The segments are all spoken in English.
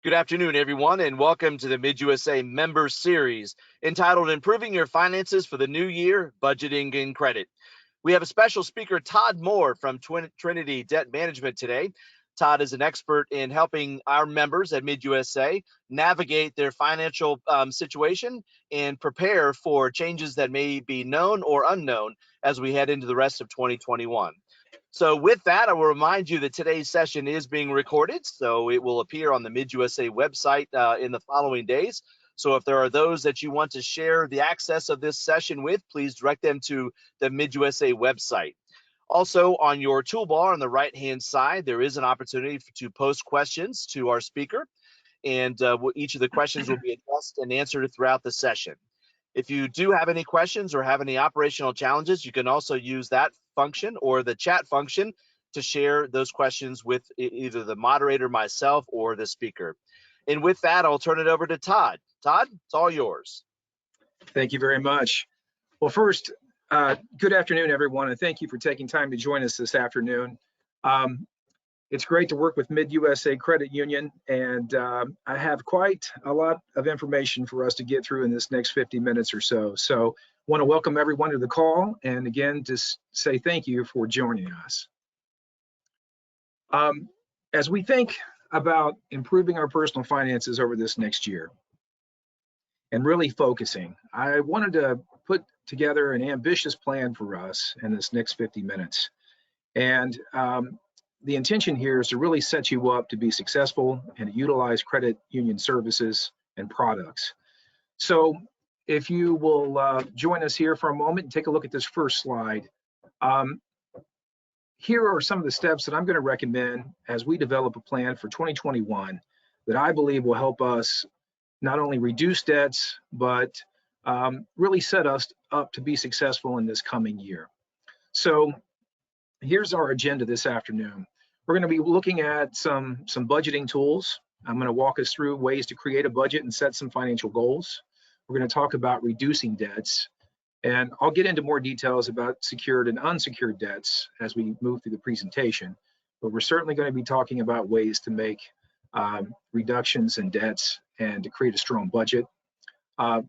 Good afternoon, everyone, and welcome to the MidUSA Members Series entitled Improving Your Finances for the New Year, Budgeting and Credit. We have a special speaker, Todd Moore from Trinity Debt Management today. Todd is an expert in helping our members at MidUSA navigate their financial situation and prepare for changes that may be known or unknown as we head into the rest of 2021. So with that, I will remind you that today's session is being recorded, so it will appear on the MidUSA website in the following days. So if there are those that you want to share the access of this session with, please direct them to the MidUSA website. Also, on your toolbar on the right-hand side, there is an opportunity to post questions to our speaker, and each of the questions will be addressed and answered throughout the session. If you do have any questions or have any operational challenges, you can also use that function or the chat function to share those questions with either the moderator, myself, or the speaker. And with that, I'll turn it over to Todd. Todd, it's all yours. Thank you very much. Well, first, good afternoon, everyone, and thank you for taking time to join us this afternoon. It's great to work with MidUSA Credit Union, and I have quite a lot of information for us to get through in this next 50 minutes or so. So I want to welcome everyone to the call, and again, just say thank you for joining us. As we think about improving our personal finances over this next year and really focusing, I wanted to put together an ambitious plan for us in this next 50 minutes. And the intention here is to really set you up to be successful and utilize credit union services and products. So if you will join us here for a moment and take a look at this first slide. Here are some of the steps that I'm going to recommend as we develop a plan for 2021 that I believe will help us not only reduce debts, but really set us up to be successful in this coming year. So here's our agenda this afternoon. We're going to be looking at some budgeting tools. I'm going to walk us through ways to create a budget and set some financial goals. We're going to talk about reducing debts, and I'll get into more details about secured and unsecured debts as we move through the presentation. But we're certainly going to be talking about ways to make reductions in debts and to create a strong budget. Part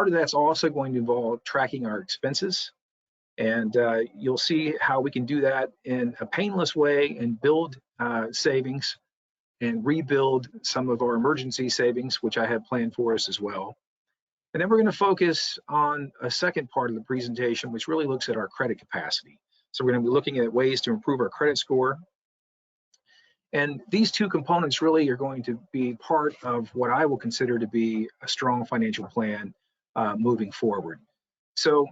of that's also going to involve tracking our expenses. And you'll see how we can do that in a painless way and build savings and rebuild some of our emergency savings, which I have planned for us as well. And then we're going to focus on a second part of the presentation, which really looks at our credit capacity. So we're going to be looking at ways to improve our credit score. And these two components really are going to be part of what I will consider to be a strong financial plan moving forward. So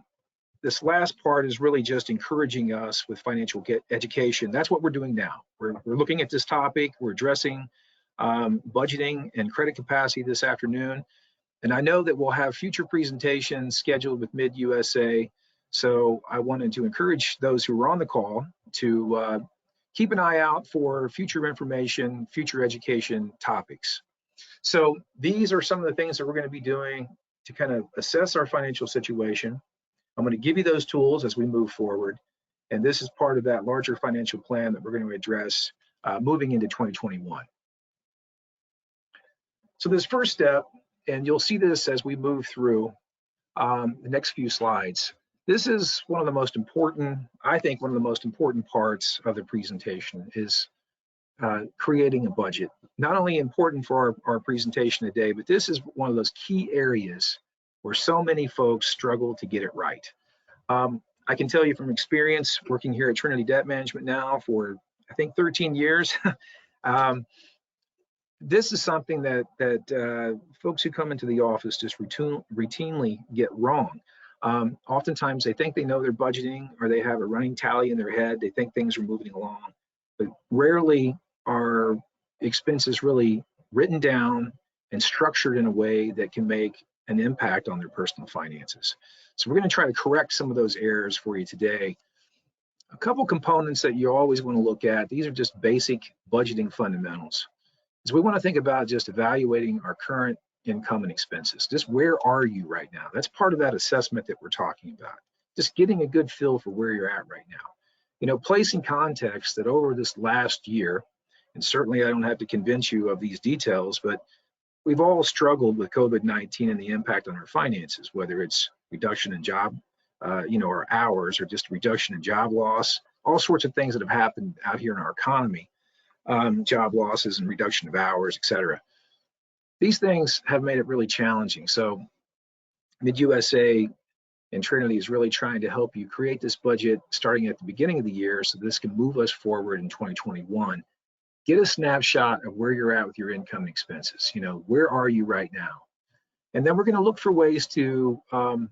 this last part is really just encouraging us with financial education. That's what we're doing now. We're looking at this topic. We're addressing budgeting and credit capacity this afternoon. And I know that we'll have future presentations scheduled with MidUSA. So I wanted to encourage those who are on the call to keep an eye out for future information, future education topics. So these are some of the things that we're going to be doing to kind of assess our financial situation. I'm going to give you those tools as we move forward. And this is part of that larger financial plan that we're going to address moving into 2021. So this first step, and you'll see this as we move through the next few slides. This is one of the most important, I think one of the most important parts of the presentation is creating a budget. Not only important for our presentation today, but this is one of those key areas where so many folks struggle to get it right. I can tell you from experience working here at Trinity Debt Management now for, I think, 13 years, this is something that folks who come into the office just routinely get wrong. Oftentimes they think they know their budgeting or they have a running tally in their head. They think things are moving along, but rarely are expenses really written down and structured in a way that can make an impact on their personal finances. So we're going to try to correct some of those errors for you today. A couple components that you always want to look at, these are just basic budgeting fundamentals. So we want to think about just evaluating our current income and expenses. Just where are you right now? That's part of that assessment that we're talking about. Just getting a good feel for where you're at right now. You know, place in context that over this last year, And certainly I don't have to convince you of these details, but we've all struggled with COVID-19 and the impact on our finances, whether it's reduction in job, or hours, or just reduction in job loss, all sorts of things that have happened out here in our economy, job losses and reduction of hours, et cetera. These things have made it really challenging. So MidUSA and Trinity is really trying to help you create this budget starting at the beginning of the year so this can move us forward in 2021. Get a snapshot of where you're at with your income and expenses. Where are you right now? And then we're going to look for ways to kind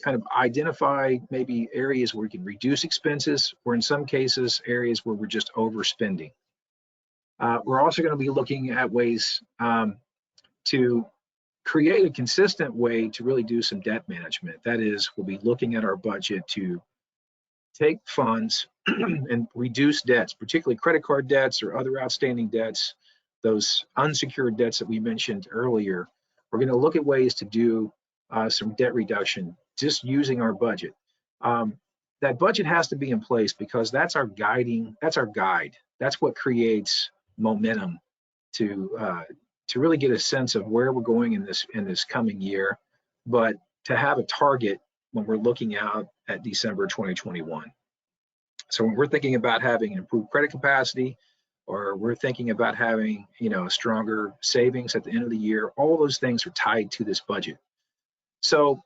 of identify maybe areas where we can reduce expenses, or in some cases, areas where we're just overspending. We're also going to be looking at ways to create a consistent way to really do some debt management. That is, we'll be looking at our budget to take funds and reduce debts, particularly credit card debts or other outstanding debts, those unsecured debts that we mentioned earlier. We're going to look at ways to do some debt reduction just using our budget. That budget has to be in place because that's our guide. That's what creates momentum to really get a sense of where we're going in this coming year, but to have a target when we're looking out at December 2021. So when we're thinking about having improved credit capacity, or we're thinking about having a stronger savings at the end of the year, all those things are tied to this budget. So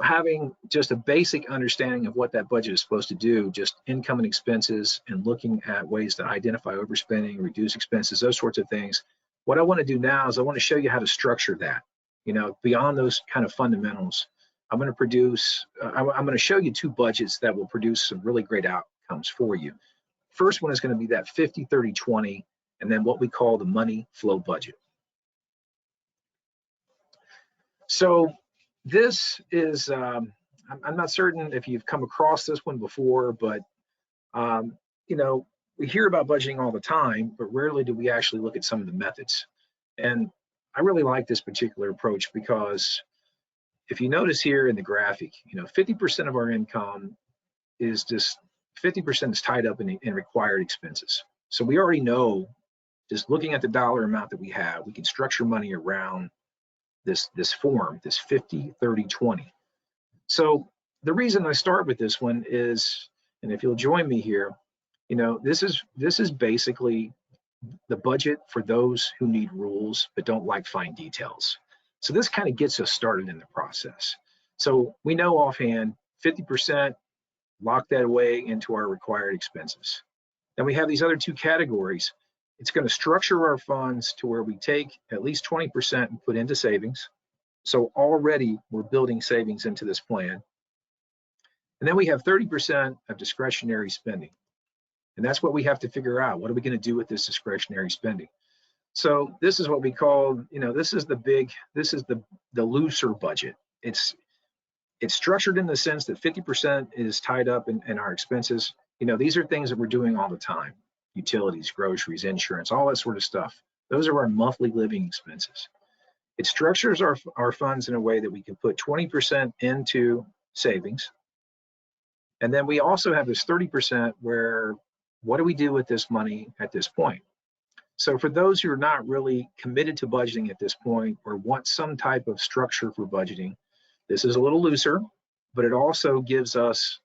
having just a basic understanding of what that budget is supposed to do, just income and expenses, and looking at ways to identify overspending, reduce expenses, those sorts of things. What I want to do now is I want to show you how to structure that. Beyond those kind of fundamentals, I'm going to show you two budgets that will produce some really great outcomes for you. First one is going to be that 50-30-20, and then what we call the money flow budget. So this is, I'm not certain if you've come across this one before, but we hear about budgeting all the time, but rarely do we actually look at some of the methods. And I really like this particular approach because if you notice here in the graphic, 50% of our income is just 50% is tied up in required expenses. So we already know, just looking at the dollar amount that we have, we can structure money around this form, this 50-30-20. So the reason I start with this one is, and if you'll join me here, this is basically the budget for those who need rules but don't like fine details. So this kind of gets us started in the process. So we know offhand 50%, lock that away into our required expenses. Then we have these other two categories. It's going to structure our funds to where we take at least 20% and put into savings. So already we're building savings into this plan. And then we have 30% of discretionary spending. And that's what we have to figure out. What are we going to do with this discretionary spending? So this is what we call, this is the looser budget. It's structured in the sense that 50% is tied up in our expenses. These are things that we're doing all the time: utilities, groceries, insurance, all that sort of stuff. Those are our monthly living expenses. It structures our funds in a way that we can put 20% into savings. And then we also have this 30% where, what do we do with this money at this point? So for those who are not really committed to budgeting at this point, or want some type of structure for budgeting, this is a little looser, but it also gives us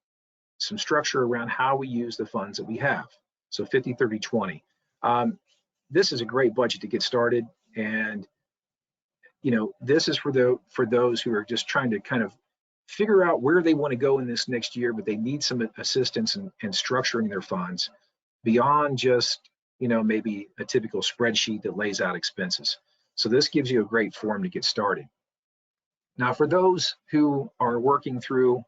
some structure around how we use the funds that we have. So 50-30-20. This is a great budget to get started. And this is for those who are just trying to kind of figure out where they want to go in this next year, but they need some assistance in structuring their funds beyond just maybe a typical spreadsheet that lays out expenses. So this gives you a great form to get started. Now, for those who are working through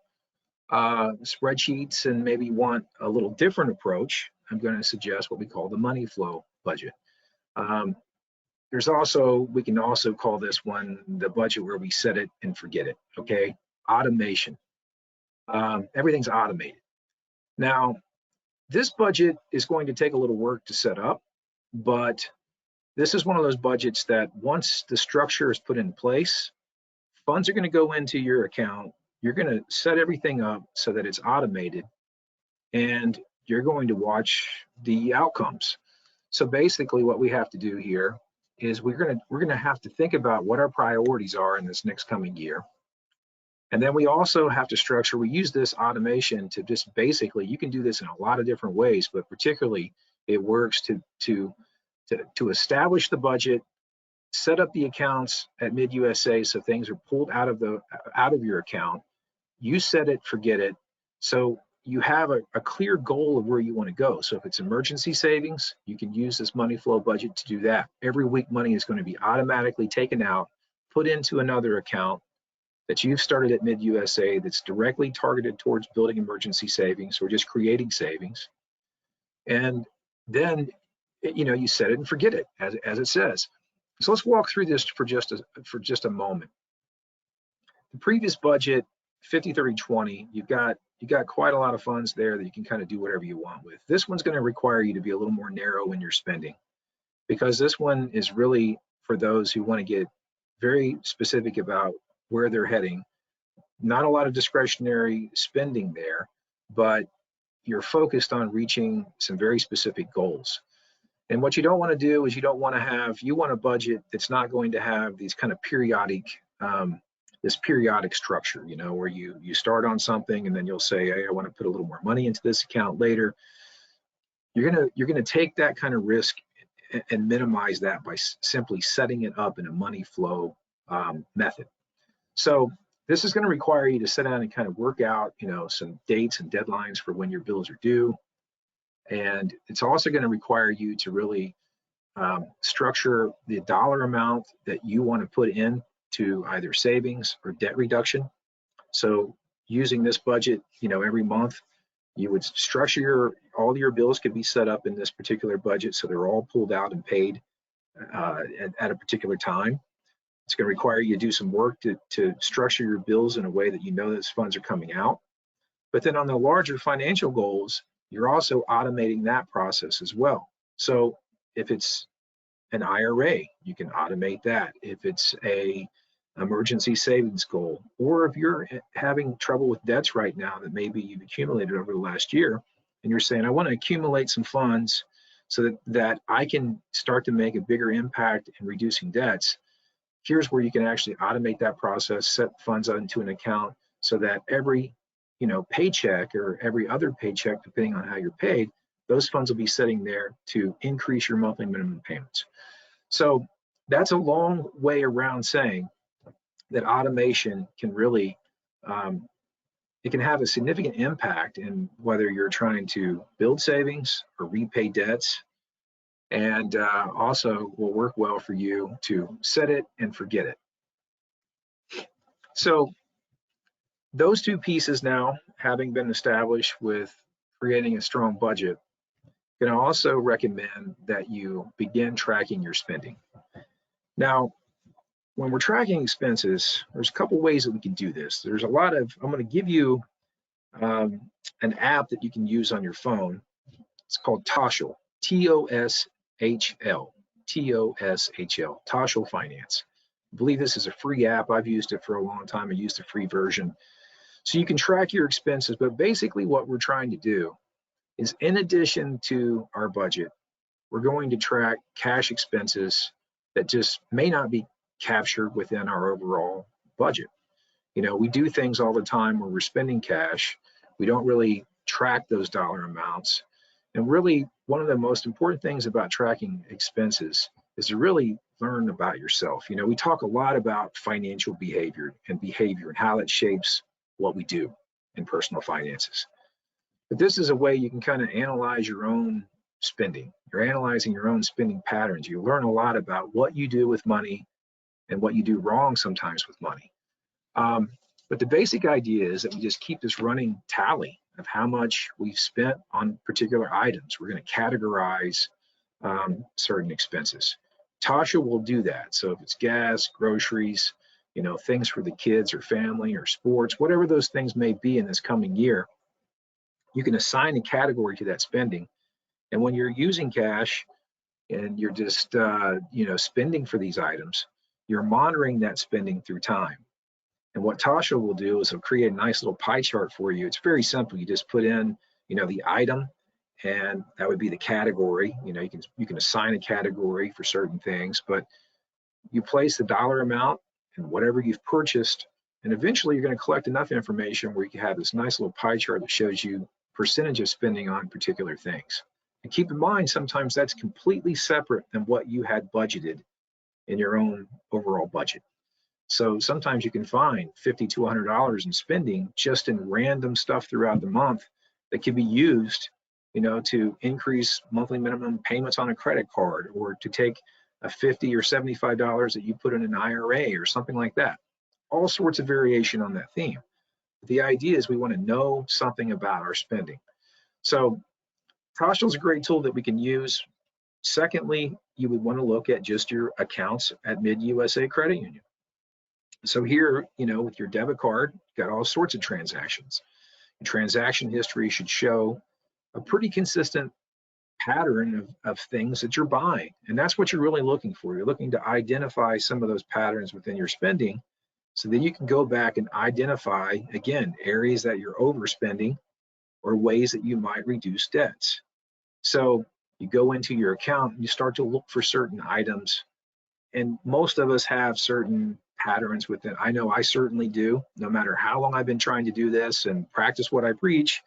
spreadsheets and maybe want a little different approach, I'm going to suggest what we call the money flow budget. We can also call this one the budget where we set it and forget it, okay? Automation. Everything's automated. Now, this budget is going to take a little work to set up, but this is one of those budgets that once the structure is put in place, funds are going to go into your account. You're going to set everything up so that it's automated, and you're going to watch the outcomes. So basically what we have to do here is we're gonna have to think about what our priorities are in this next coming year. And then we also have to structure, we use this automation to just basically, you can do this in a lot of different ways, but particularly it works to establish the budget, set up the accounts at MidUSA so things are pulled out of your account. You set it, forget it. So you have a clear goal of where you want to go. So if it's emergency savings, you can use this money flow budget to do that. Every week money is going to be automatically taken out, put into another account that you've started at MidUSA that's directly targeted towards building emergency savings or just creating savings. And then, you set it and forget it, as it says. So let's walk through this for just a moment. The previous budget, 50-30-20, you've got quite a lot of funds there that you can kind of do whatever you want with. This one's going to require you to be a little more narrow in your spending, because this one is really for those who want to get very specific about where they're heading. Not a lot of discretionary spending there, but you're focused on reaching some very specific goals. And what you don't want to do is you want a budget that's not going to have these kind of periodic, this periodic structure, where you start on something and then you'll say, hey, I want to put a little more money into this account later. You're gonna take that kind of risk and minimize that by simply setting it up in a money flow method. So this is going to require you to sit down and kind of work out, some dates and deadlines for when your bills are due. And it's also going to require you to really structure the dollar amount that you want to put in to either savings or debt reduction. So using this budget, every month, you would structure all your bills could be set up in this particular budget, so they're all pulled out and paid at a particular time. It's going to require you to do some work to structure your bills in a way that those funds are coming out. But then on the larger financial goals, you're also automating that process as well. So if it's an IRA, you can automate that. If it's a emergency savings goal, or if you're having trouble with debts right now that maybe you've accumulated over the last year, and you're saying, I want to accumulate some funds so that I can start to make a bigger impact in reducing debts, here's where you can actually automate that process, set funds into an account so that every paycheck or every other paycheck, depending on how you're paid, those funds will be sitting there to increase your monthly minimum payments. So that's a long way around saying that automation can really, it can have a significant impact in whether you're trying to build savings or repay debts, and also will work well for you to set it and forget it. So those two pieces now having been established with creating a strong budget, I'm going to also recommend that you begin tracking your spending. Now, when we're tracking expenses, there's a couple ways that we can do this. There's a lot of, I'm going to give you an app that you can use on your phone. It's called Toshal, T-O-S-H-L, T-O-S-H-L, Toshal Finance. I believe this is a free app. I've used it for a long time. I used the free version. So you can track your expenses, but basically what we're trying to do is, in addition to our budget, we're going to track cash expenses that just may not be captured within our overall budget. We do things all the time where we're spending cash. We don't really track those dollar amounts. And really, one of the most important things about tracking expenses is to really learn about yourself. We talk a lot about financial behavior and how it shapes what we do in personal finances. But this is a way you can kind of analyze your own spending. You're analyzing your own spending patterns. You learn a lot about what you do with money and what you do wrong sometimes with money. But the basic idea is that we just keep this running tally of how much we've spent on particular items. We're going to categorize certain expenses. Tasha will do that. So if it's gas, groceries, things for the kids or family or sports, whatever those things may be in this coming year, you can assign a category to that spending. And when you're using cash and you're just spending for these items, you're monitoring that spending through time. And what Tasha will do is he'll create a nice little pie chart for you. It's very simple. You just put in, the item and that would be the category. You can assign a category for certain things, but you place the dollar amount and whatever you've purchased, and eventually you're going to collect enough information where you can have this nice little pie chart that shows you percentage of spending on particular things. And keep in mind, sometimes that's completely separate than what you had budgeted in your own overall budget. So sometimes you can find $50 to $100 in spending just in random stuff throughout the month that can be used, to increase monthly minimum payments on a credit card, or to take a $50 or $75 that you put in an IRA or something like that. All sorts of variation on that theme. The idea is we want to know something about our spending. So Costco is a great tool that we can use. Secondly, you would want to look at just your accounts at MidUSA Credit Union. So here, with your debit card, you've got all sorts of transactions. Your transaction history should show a pretty consistent pattern of things that you're buying. And that's what you're really looking for. You're looking to identify some of those patterns within your spending, so then you can go back and identify, again, areas that you're overspending or ways that you might reduce debts. So you go into your account and you start to look for certain items. And most of us have certain patterns within. I know I certainly do, no matter how long I've been trying to do this and practice what I preach.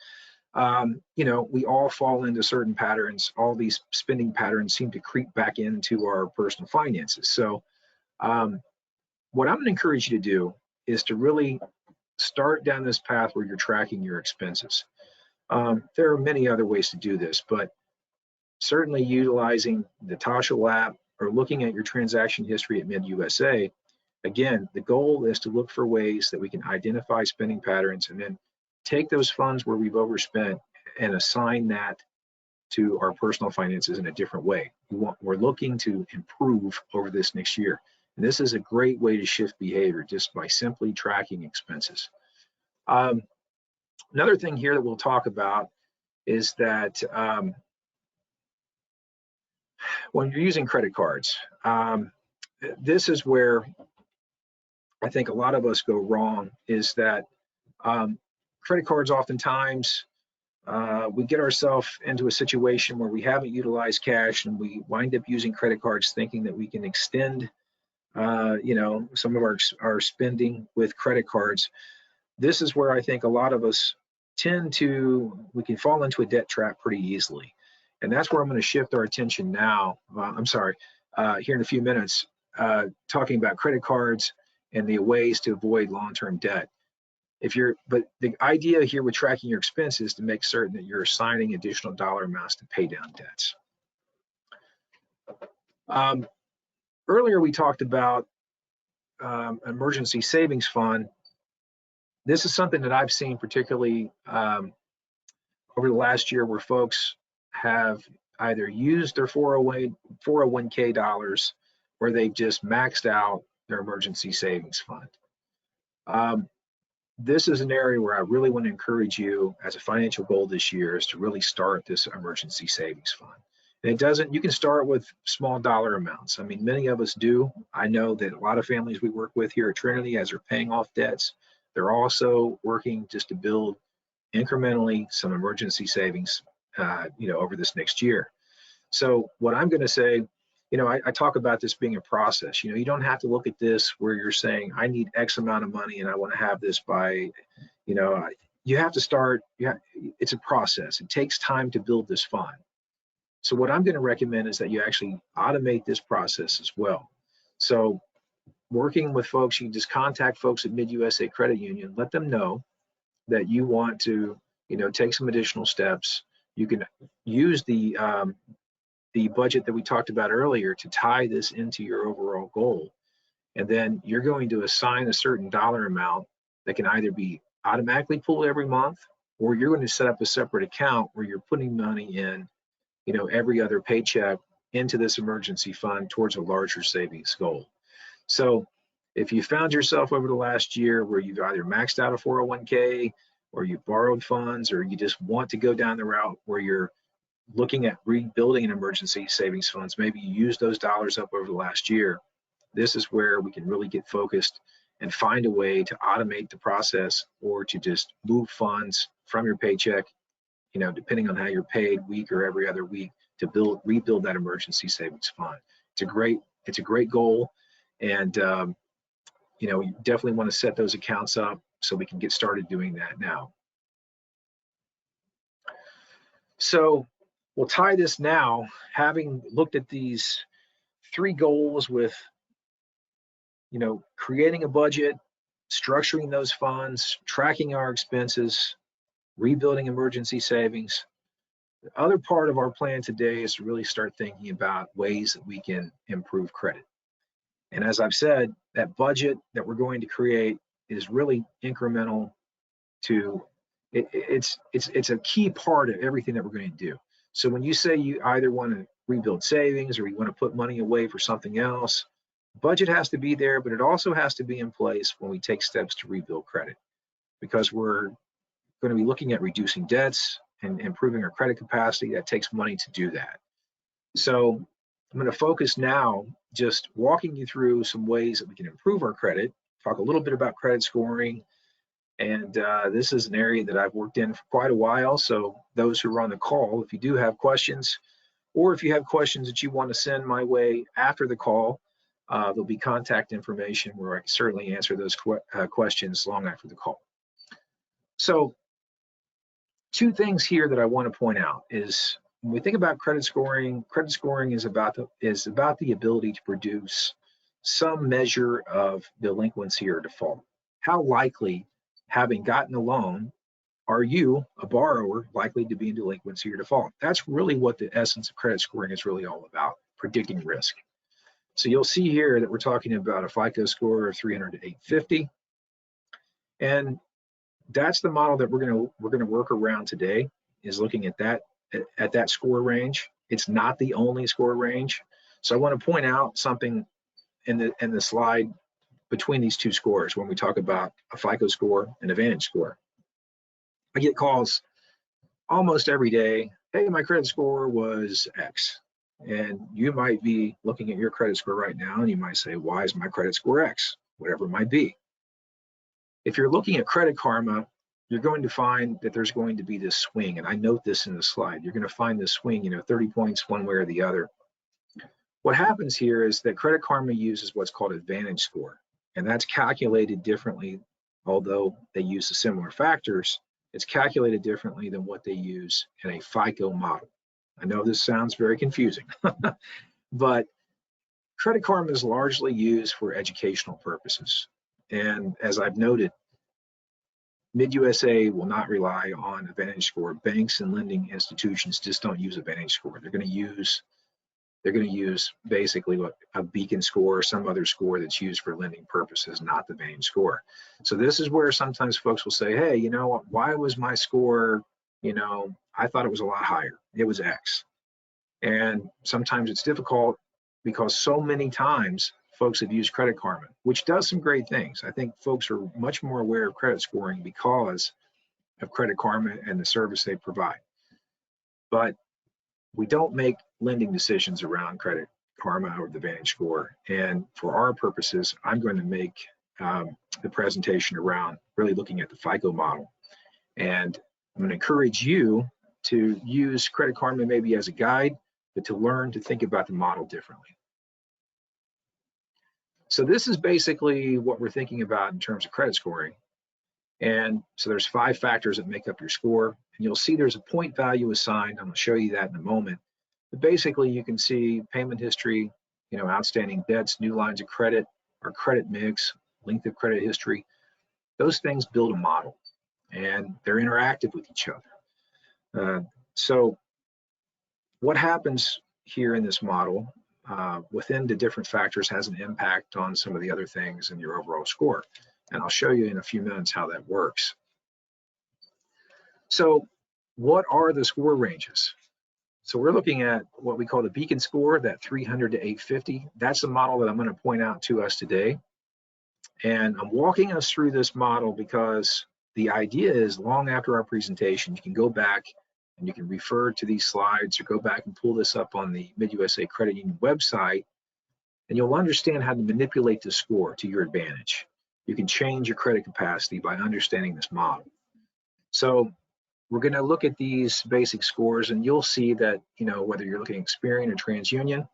We all fall into certain patterns. All these spending patterns seem to creep back into our personal finances. So what I'm going to encourage you to do is to really start down this path where you're tracking your expenses. There are many other ways to do this, but certainly utilizing the Tasha app or looking at your transaction history at MidUSA. Again, the goal is to look for ways that we can identify spending patterns and then take those funds where we've overspent and assign that to our personal finances in a different way. We're looking to improve over this next year. And this is a great way to shift behavior just by simply tracking expenses. Another thing here that we'll talk about is that when you're using credit cards, this is where I think a lot of us go wrong, is that credit cards oftentimes, we get ourselves into a situation where we haven't utilized cash and we wind up using credit cards thinking that we can extend some of our spending with credit cards. This is where I think a lot of us we can fall into a debt trap pretty easily. And that's where I'm going to shift our attention now. Here in a few minutes, talking about credit cards and the ways to avoid long-term debt. But the idea here with tracking your expenses is to make certain that you're assigning additional dollar amounts to pay down debts. Earlier, we talked about emergency savings fund. This is something that I've seen particularly over the last year, where folks have either used their 401k dollars, or they've just maxed out their emergency savings fund. This is an area where I really want to encourage you as a financial goal this year is to really start this emergency savings fund. And you can start with small dollar amounts. I mean, many of us do. I know that a lot of families we work with here at Trinity, as they're paying off debts, they're also working just to build incrementally some emergency savings, over this next year. So what I'm going to say, I talk about this being a process. You don't have to look at this where you're saying, I need X amount of money and I want to have this by, you have to start. It's a process. It takes time to build this fund. So what I'm going to recommend is that you actually automate this process as well. So working with folks, you can just contact folks at MidUSA Credit Union, let them know that you want to, take some additional steps. You can use the budget that we talked about earlier to tie this into your overall goal. And then you're going to assign a certain dollar amount that can either be automatically pulled every month, or you're going to set up a separate account where you're putting money in, every other paycheck into this emergency fund towards a larger savings goal. So if you found yourself over the last year where you've either maxed out a 401k, or you borrowed funds, or you just want to go down the route where you're looking at rebuilding an emergency savings funds, maybe you use those dollars up over the last year, this is where we can really get focused and find a way to automate the process, or to just move funds from your paycheck depending on how you're paid, week or every other week, to rebuild that emergency savings fund. It's a great goal, and you definitely want to set those accounts up so we can get started doing that now. So we'll tie this now, having looked at these 3 goals with, creating a budget, structuring those funds, tracking our expenses, rebuilding emergency savings. The other part of our plan today is to really start thinking about ways that we can improve credit. And as I've said, that budget that we're going to create is really incremental to it's a key part of everything that we're going to do. So when you say you either want to rebuild savings or you want to put money away for something else, budget has to be there, but it also has to be in place when we take steps to rebuild credit, because we're going to be looking at reducing debts and improving our credit capacity. That takes money to do that. So I'm going to focus now just walking you through some ways that we can improve our credit, talk a little bit about credit scoring. And this is an area that I've worked in for quite a while. So those who are on the call, if you do have questions, or if you have questions that you want to send my way after the call, there'll be contact information where I can certainly answer those questions long after the call. So 2 things here that I want to point out is when we think about credit scoring is about the ability to produce some measure of delinquency or default. How likely, having gotten a loan, are you, a borrower, likely to be in delinquency or default? That's really what the essence of credit scoring is really all about, predicting risk. So you'll see here that we're talking about a FICO score of 300 to 850. And that's the model that we're going to work around today, is looking at that score range. It's not the only score range. So I want to point out something in the slide between these 2 scores when we talk about a FICO score and a Vantage score. I get calls almost every day. Hey, my credit score was X. And you might be looking at your credit score right now and you might say, why is my credit score X? Whatever it might be. If you're looking at Credit Karma, you're going to find that there's going to be this swing. And I note this in the slide. You're going to find this swing, 30 points one way or the other. What happens here is that Credit Karma uses what's called a Vantage score. And that's calculated differently, although they use the similar factors. It's calculated differently than what they use in a FICO model. I know this sounds very confusing, but Credit Karma is largely used for educational purposes. And as I've noted, MidUSA will not rely on a Vantage score. Banks and lending institutions just don't use a Vantage score. They're going to use basically a beacon score or some other score that's used for lending purposes, not the Vantage score. So this is where sometimes folks will say, hey, why was my score, I thought it was a lot higher. It was X. And sometimes it's difficult because so many times folks have used Credit Karma, which does some great things. I think folks are much more aware of credit scoring because of Credit Karma and the service they provide. But we don't make lending decisions around Credit Karma or the Vantage score. And for our purposes, I'm going to make the presentation around really looking at the FICO model. And I'm going to encourage you to use Credit Karma maybe as a guide, but to learn to think about the model differently. So this is basically what we're thinking about in terms of credit scoring. And so there's 5 factors that make up your score. And you'll see there's a point value assigned. I'm going to show you that in a moment. But basically, you can see payment history, outstanding debts, new lines of credit, our credit mix, length of credit history. Those things build a model, and they're interactive with each other. So what happens here in this model within the different factors has an impact on some of the other things in your overall score. And I'll show you in a few minutes how that works. So what are the score ranges? So we're looking at what we call the beacon score, that 300 to 850. That's the model that I'm going to point out to us today. And I'm walking us through this model because the idea is long after our presentation, you can go back and you can refer to these slides or go back and pull this up on the MidUSA Credit Union website, and you'll understand how to manipulate the score to your advantage. You can change your credit capacity by understanding this model. So we're going to look at these basic scores, and you'll see that, whether you're looking at Experian or TransUnion,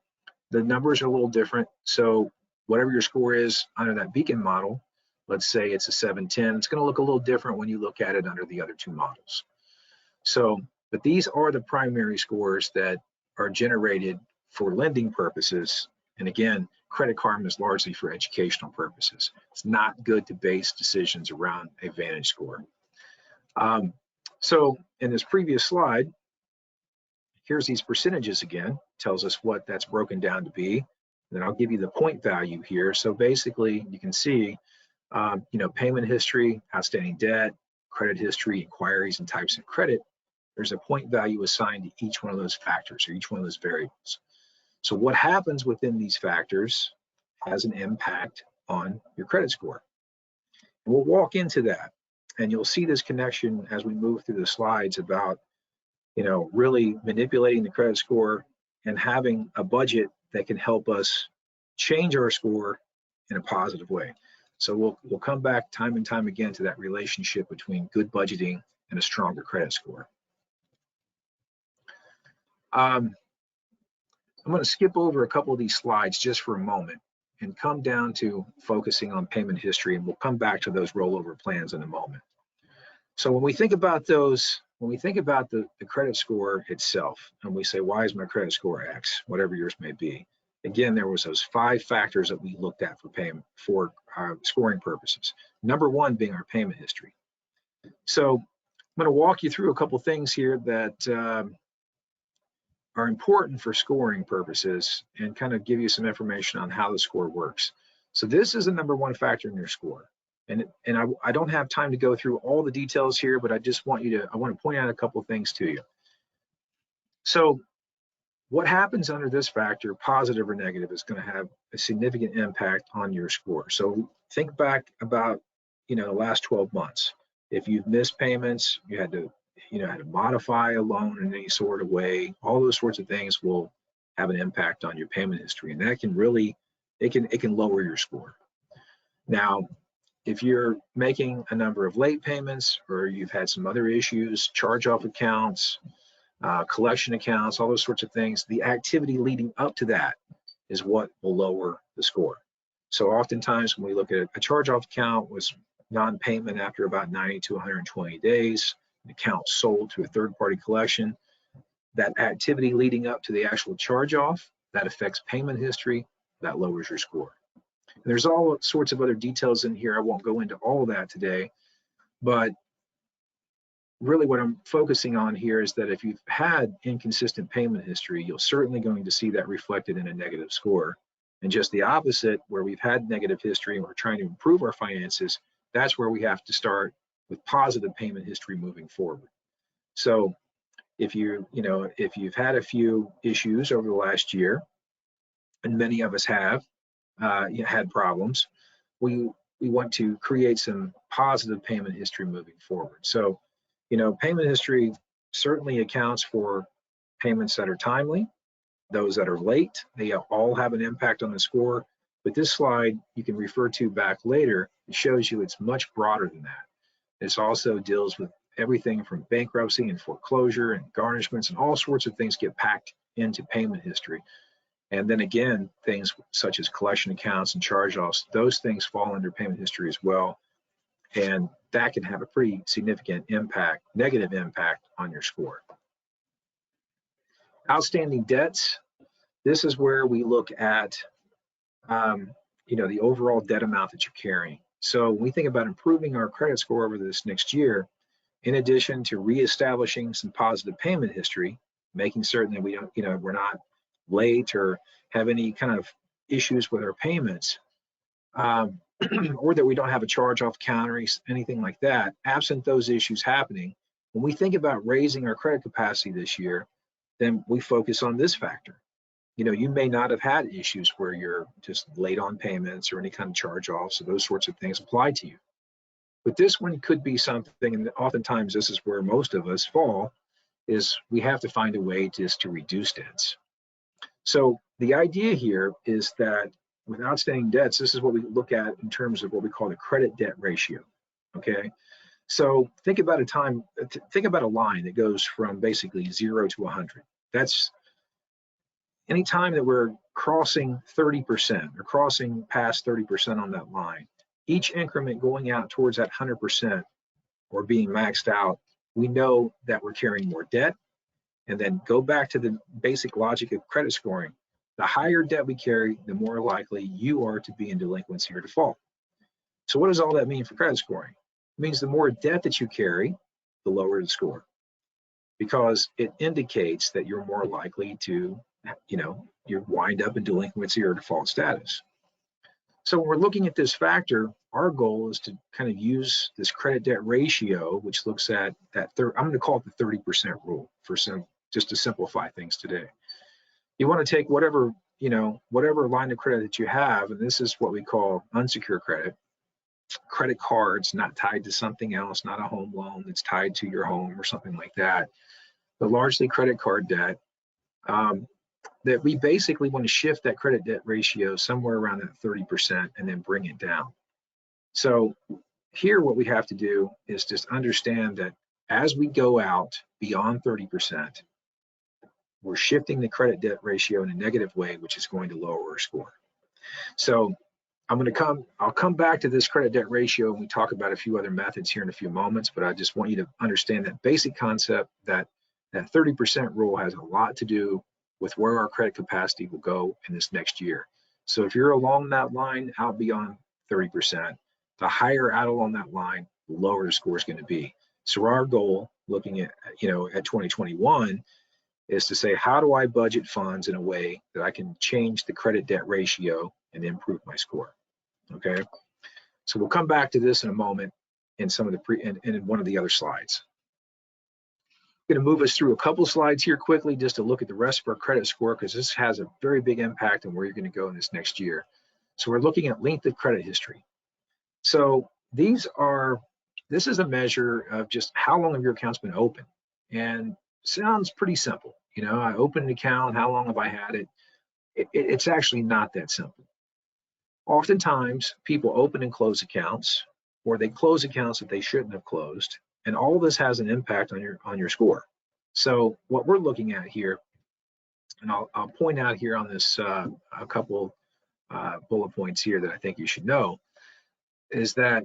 the numbers are a little different. So whatever your score is under that Beacon model, let's say it's a 710, it's going to look a little different when you look at it under the other two models. So, but these are the primary scores that are generated for lending purposes. And again, Credit Karma is largely for educational purposes. It's not good to base decisions around a Vantage score. So in this previous slide, here's these percentages again, tells us what that's broken down to be. And then I'll give you the point value here. So basically you can see, payment history, outstanding debt, credit history, inquiries, and types of credit. There's a point value assigned to each one of those factors or each one of those variables. So what happens within these factors has an impact on your credit score. And we'll walk into that, and you'll see this connection as we move through the slides about, really manipulating the credit score and having a budget that can help us change our score in a positive way. So we'll come back time and time again to that relationship between good budgeting and a stronger credit score. I'm going to skip over a couple of these slides just for a moment and come down to focusing on payment history, and we'll come back to those rollover plans in a moment. So when we think about those, when we think about the credit score itself, and we say, why is my credit score X, whatever yours may be? Again, there was those 5 factors that we looked at for payment for scoring purposes. Number 1 being our payment history. So I'm going to walk you through a couple things here that are important for scoring purposes and kind of give you some information on how the score works. So this is the number 1 factor in your score. And I don't have time to go through all the details here, but I just want I want to point out a couple of things to you. So what happens under this factor, positive or negative, is going to have a significant impact on your score. So think back about, the last 12 months. If you've missed payments, you had to modify a loan in any sort of way, all those sorts of things will have an impact on your payment history. And that can really, it can lower your score. Now, if you're making a number of late payments, or you've had some other issues, charge-off accounts, collection accounts, all those sorts of things, the activity leading up to that is what will lower the score. So oftentimes when we look at a charge-off account was non-payment after about 90 to 120 days, an account sold to a third-party collection, that activity leading up to the actual charge-off, that affects payment history, that lowers your score. And there's all sorts of other details in here. I won't go into all of that today, but really what I'm focusing on here is that if you've had inconsistent payment history, you're certainly going to see that reflected in a negative score. And just the opposite, where we've had negative history and we're trying to improve our finances, that's where we have to start with positive payment history moving forward. So if if you've had a few issues over the last year, and many of us have had problems, we want to create some positive payment history moving forward. So, payment history certainly accounts for payments that are timely, those that are late. They all have an impact on the score. But this slide you can refer to back later. It shows you it's much broader than that. This also deals with everything from bankruptcy and foreclosure and garnishments, and all sorts of things get packed into payment history. And then again, things such as collection accounts and charge-offs, those things fall under payment history as well. And that can have a pretty significant impact, negative impact on your score. Outstanding debts. This is where we look at, the overall debt amount that you're carrying. So when we think about improving our credit score over this next year, in addition to reestablishing some positive payment history, making certain that we don't, we're not late or have any kind of issues with our payments, or that we don't have a charge-off account or anything like that. Absent those issues happening, when we think about raising our credit capacity this year, then we focus on this factor. You may not have had issues where you're just late on payments or any kind of charge-offs, so those sorts of things apply to you. But this one could be something, and oftentimes this is where most of us fall, is we have to find a way just to reduce debts. So the idea here is that with outstanding debts, this is what we look at in terms of what we call the credit debt ratio, okay? So think about a line that goes from basically 0 to 100. That's any time that we're crossing 30% or crossing past 30% on that line. Each increment going out towards that 100% or being maxed out, we know that we're carrying more debt. And then go back to the basic logic of credit scoring. The higher debt we carry, the more likely you are to be in delinquency or default. So what does all that mean for credit scoring? It means the more debt that you carry, the lower the score, because it indicates that you're more likely to, you wind up in delinquency or default status. So when we're looking at this factor, our goal is to kind of use this credit debt ratio, which looks at that I'm going to call it the 30% rule for just to simplify things today. You want to take whatever line of credit that you have, and this is what we call unsecured credit cards, not tied to something else, not a home loan that's tied to your home or something like that, but largely credit card debt. That we basically want to shift that credit debt ratio somewhere around that 30% and then bring it down. So here what we have to do is just understand that as we go out beyond 30%, we're shifting the credit debt ratio in a negative way, which is going to lower our score. So I'll come back to this credit debt ratio and we talk about a few other methods here in a few moments, but I just want you to understand that basic concept that that 30% rule has a lot to do with where our credit capacity will go in this next year. So if you're along that line out beyond 30%, the higher out along that line, the lower the score is going to be. So our goal looking at 2021 is to say, how do I budget funds in a way that I can change the credit debt ratio and improve my score? Okay. So we'll come back to this in a moment in some of the in one of the other slides. I'm going to move us through a couple slides here quickly just to look at the rest of our credit score, because this has a very big impact on where you're going to go in this next year. So we're looking at length of credit history. So this is a measure of just how long have your account's been open, and sounds pretty simple. I opened an account, how long have I had it? It's actually not that simple. Oftentimes people open and close accounts, or they close accounts that they shouldn't have closed, and all of this has an impact on your score. So what we're looking at here, and I'll point out here on this a couple bullet points here that I think you should know, is that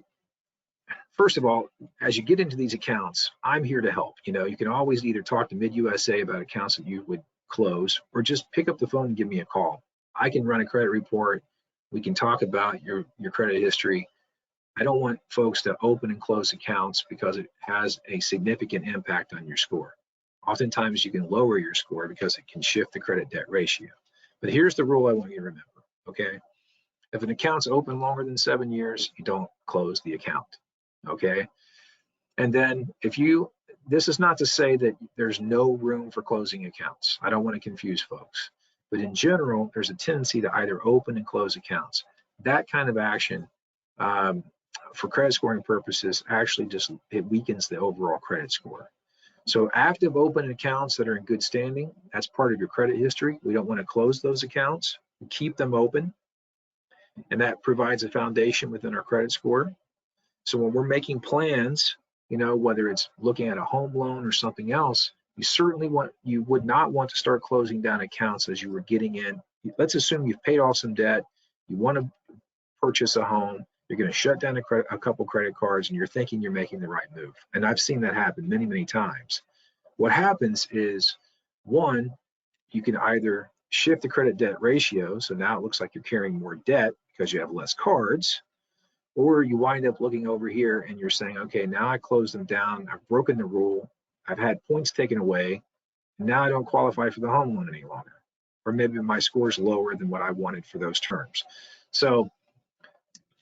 first of all, as you get into these accounts, I'm here to help. You can always either talk to MidUSA about accounts that you would close, or just pick up the phone and give me a call. I can run a credit report. We can talk about your credit history. I don't want folks to open and close accounts because it has a significant impact on your score. Oftentimes you can lower your score because it can shift the credit debt ratio. But here's the rule I want you to remember, okay? If an account's open longer than 7 years, you don't close the account, okay? And then this is not to say that there's no room for closing accounts. I don't want to confuse folks. But in general, there's a tendency to either open and close accounts. That kind of action, for credit scoring purposes, actually it weakens the overall credit score. So active open accounts that are in good standing, that's part of your credit history. We don't want to close those accounts. We keep them open, and that provides a foundation within our credit score. So when we're making plans, whether it's looking at a home loan or something else, you would not want to start closing down accounts as you were getting in. Let's assume you've paid off some debt, you want to purchase a home, you're going to shut down a couple credit cards, and you're thinking you're making the right move. And I've seen that happen many, many times. What happens is, one, you can either shift the credit debt ratio, so now it looks like you're carrying more debt because you have less cards, or you wind up looking over here and you're saying, okay, now I closed them down, I've broken the rule, I've had points taken away, and now I don't qualify for the home loan any longer. Or maybe my score is lower than what I wanted for those terms. So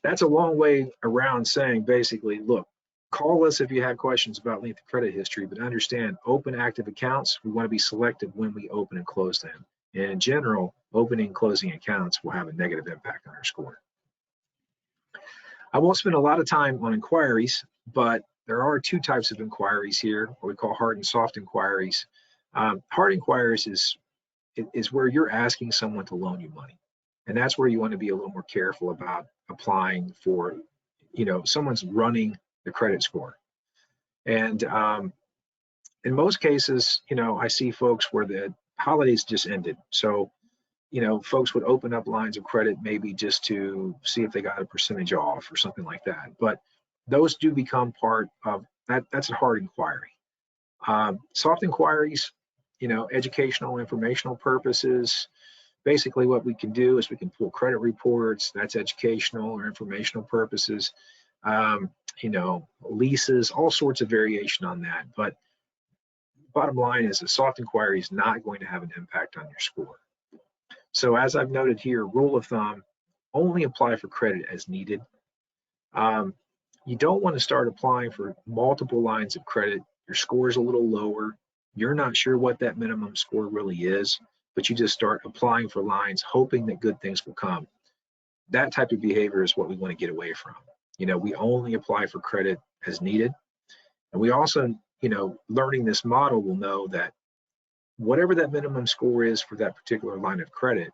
that's a long way around saying, basically, look, call us if you have questions about length of credit history, but understand, open active accounts, we want to be selective when we open and close them. And in general, opening and closing accounts will have a negative impact on our score. I won't spend a lot of time on inquiries, but there are two types of inquiries here, what we call hard and soft inquiries. Hard inquiries is where you're asking someone to loan you money. And that's where you want to be a little more careful about applying for, someone's running the credit score. And in most cases, I see folks where the holidays just ended. So, folks would open up lines of credit maybe just to see if they got a percentage off or something like that. But those do become part of that. That's a hard inquiry. Soft inquiries, educational, informational purposes. Basically, what we can do is we can pull credit reports. That's educational or informational purposes. Leases, all sorts of variation on that. But bottom line is a soft inquiry is not going to have an impact on your score. So as I've noted here, rule of thumb, only apply for credit as needed. You don't want to start applying for multiple lines of credit. Your score is a little lower. You're not sure what that minimum score really is, but you just start applying for lines, hoping that good things will come. That type of behavior is what we want to get away from. We only apply for credit as needed. And we also, learning this model will know that whatever that minimum score is for that particular line of credit,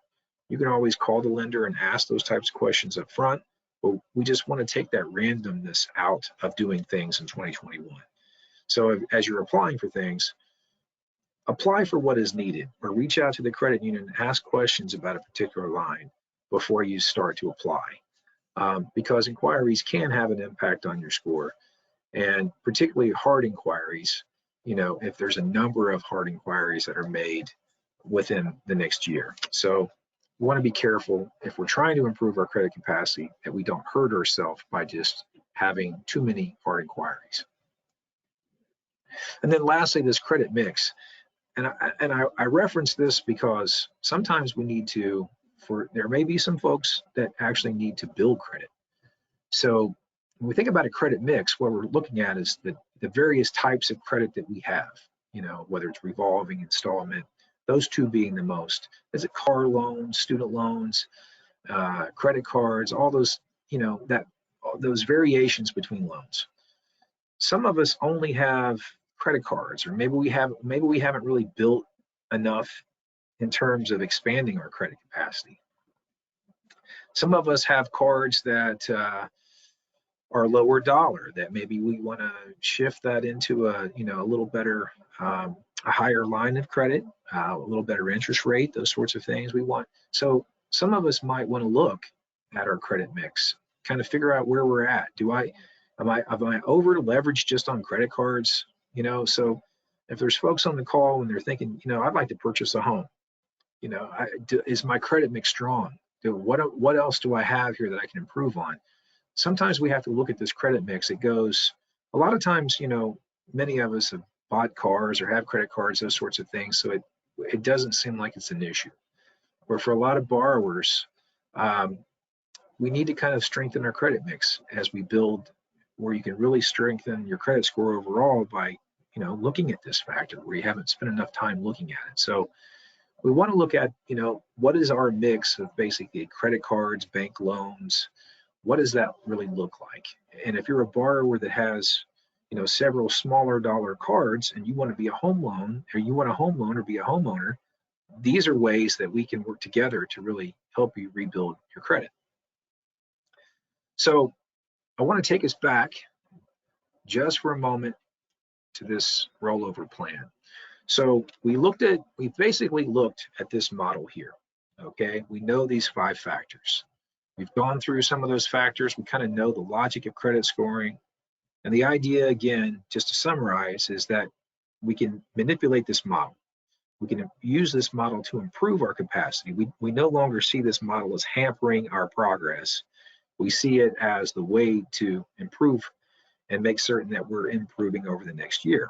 you can always call the lender and ask those types of questions up front. But we just want to take that randomness out of doing things in 2021. So as you're applying for things, apply for what is needed, or reach out to the credit union and ask questions about a particular line before you start to apply. Because inquiries can have an impact on your score, and particularly hard inquiries, if there's a number of hard inquiries that are made within the next year. So we want to be careful if we're trying to improve our credit capacity that we don't hurt ourselves by just having too many hard inquiries. And then lastly, this credit mix. And I reference this because sometimes we need to, there may be some folks that actually need to build credit. So when we think about a credit mix, what we're looking at is the various types of credit that we have, whether it's revolving, installment, those two being the most. Is it car loans, student loans, credit cards, all those, those variations between loans. Some of us only have credit cards, or maybe we haven't really built enough in terms of expanding our credit capacity. Some of us have cards that are lower dollar, that maybe we want to shift that into a little better, a higher line of credit, a little better interest rate, those sorts of things we want. So some of us might want to look at our credit mix, kind of figure out where we're at. Am I over leveraged just on credit cards? So if there's folks on the call and they're thinking, I'd like to purchase a home, is my credit mix strong? What else do I have here that I can improve on? Sometimes we have to look at this credit mix. It goes, a lot of times, many of us have bought cars or have credit cards, those sorts of things. So it doesn't seem like it's an issue. Or for a lot of borrowers, we need to kind of strengthen our credit mix as we build, where you can really strengthen your credit score overall by, looking at this factor where you haven't spent enough time looking at it. So we want to look at, what is our mix of basically credit cards, bank loans? What does that really look like? And if you're a borrower that has, several smaller dollar cards and you want to be a home loan, or you want a home loan or be a homeowner, these are ways that we can work together to really help you rebuild your credit. So I want to take us back just for a moment to this rollover plan. So we basically looked at this model here. Okay, we know these 5 factors. We've gone through some of those factors. We kind of know the logic of credit scoring. And the idea, again, just to summarize, is that we can manipulate this model. We can use this model to improve our capacity. We no longer see this model as hampering our progress. We see it as the way to improve and make certain that we're improving over the next year.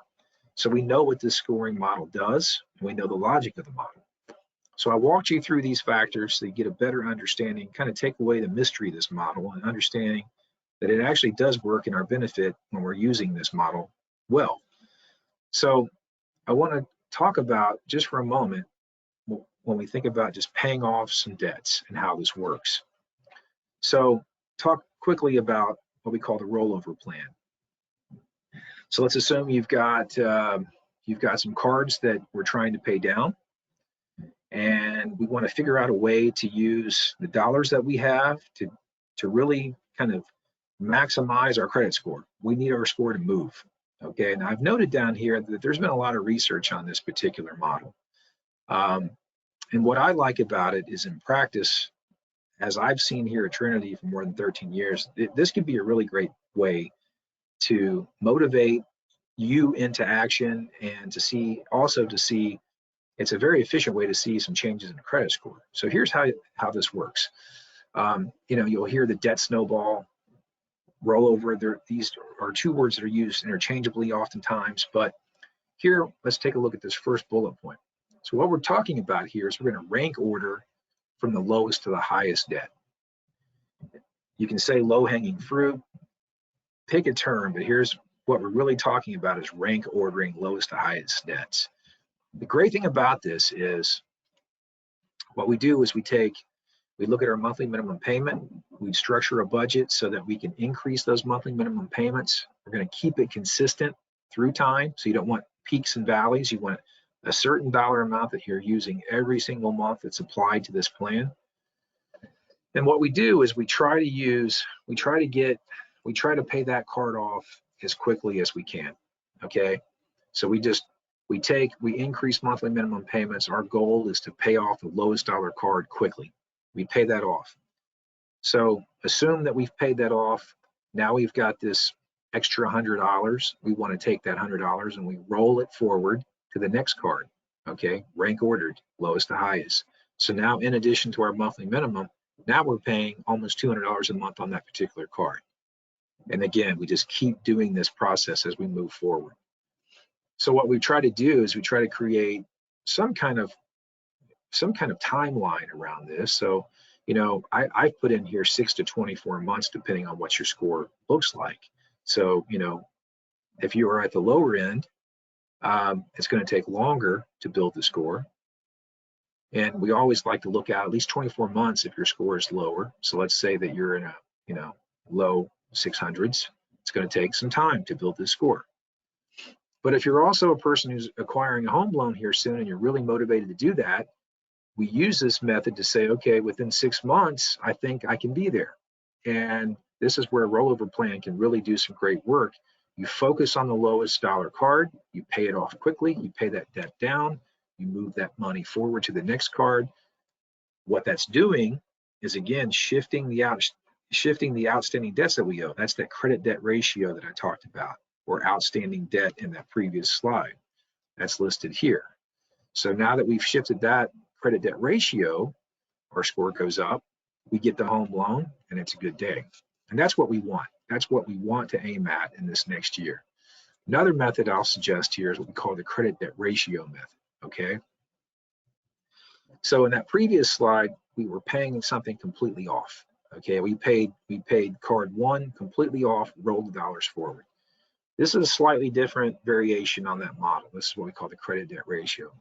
So we know what this scoring model does, and we know the logic of the model. So I walked you through these factors so you get a better understanding, kind of take away the mystery of this model and understanding that it actually does work in our benefit when we're using this model well. So I want to talk about, just for a moment, when we think about just paying off some debts and how this works. So talk quickly about what we call the rollover plan. So let's assume you've got some cards that we're trying to pay down, and we want to figure out a way to use the dollars that we have to really kind of maximize our credit score. We need our score to move. Okay, and I've noted down here that there's been a lot of research on this particular model. And what I like about it is in practice, as I've seen here at Trinity for more than 13 years, this could be a really great way to motivate you into action and to see, it's a very efficient way to see some changes in the credit score. So here's how this works. You'll hear the debt snowball, rollover. These are two words that are used interchangeably oftentimes, but here, let's take a look at this first bullet point. So what we're talking about here is we're going to rank order from the lowest to the highest debt. You can say low-hanging fruit, pick a term, but here's what we're really talking about is rank ordering lowest to highest debts. The great thing about this is what we do is we look at our monthly minimum payment, we structure a budget so that we can increase those monthly minimum payments. We're going to keep it consistent through time, so you don't want peaks and valleys. You want a certain dollar amount that you're using every single month that's applied to this plan. And what we do is we try to pay that card off as quickly as we can. Okay, so we increase monthly minimum payments. Our goal is to pay off the lowest dollar card quickly. We pay that off. So assume that we've paid that off. Now we've got this extra $100. We want to take that $100 and we roll it forward to the next card. Okay, rank ordered, lowest to highest. So now in addition to our monthly minimum, now we're paying almost $200 a month on that particular card. And again, we just keep doing this process as we move forward. So what we try to do is we try to create some kind of timeline around this. So, I've put in here 6 to 24 months, depending on what your score looks like. So, if you are at the lower end, it's going to take longer to build the score. And we always like to look out at least 24 months if your score is lower. So let's say that you're in a, low 600s. It's going to take some time to build this score. But if you're also a person who's acquiring a home loan here soon and you're really motivated to do that, we use this method to say, okay, within 6 months, I think I can be there. And this is where a rollover plan can really do some great work. You focus on the lowest dollar card, you pay it off quickly, you pay that debt down, you move that money forward to the next card. What that's doing is, again, shifting the outstanding debts that we owe. That's that credit debt ratio that I talked about, or outstanding debt in that previous slide. That's listed here. So now that we've shifted that credit debt ratio, our score goes up, we get the home loan, and it's a good day. And that's what we want. That's what we want to aim at in this next year. Another method I'll suggest here is what we call the credit debt ratio method, okay? So in that previous slide, we were paying something completely off, okay? We paid card one completely off, rolled the dollars forward. This is a slightly different variation on that model. This is what we call the credit debt ratio model.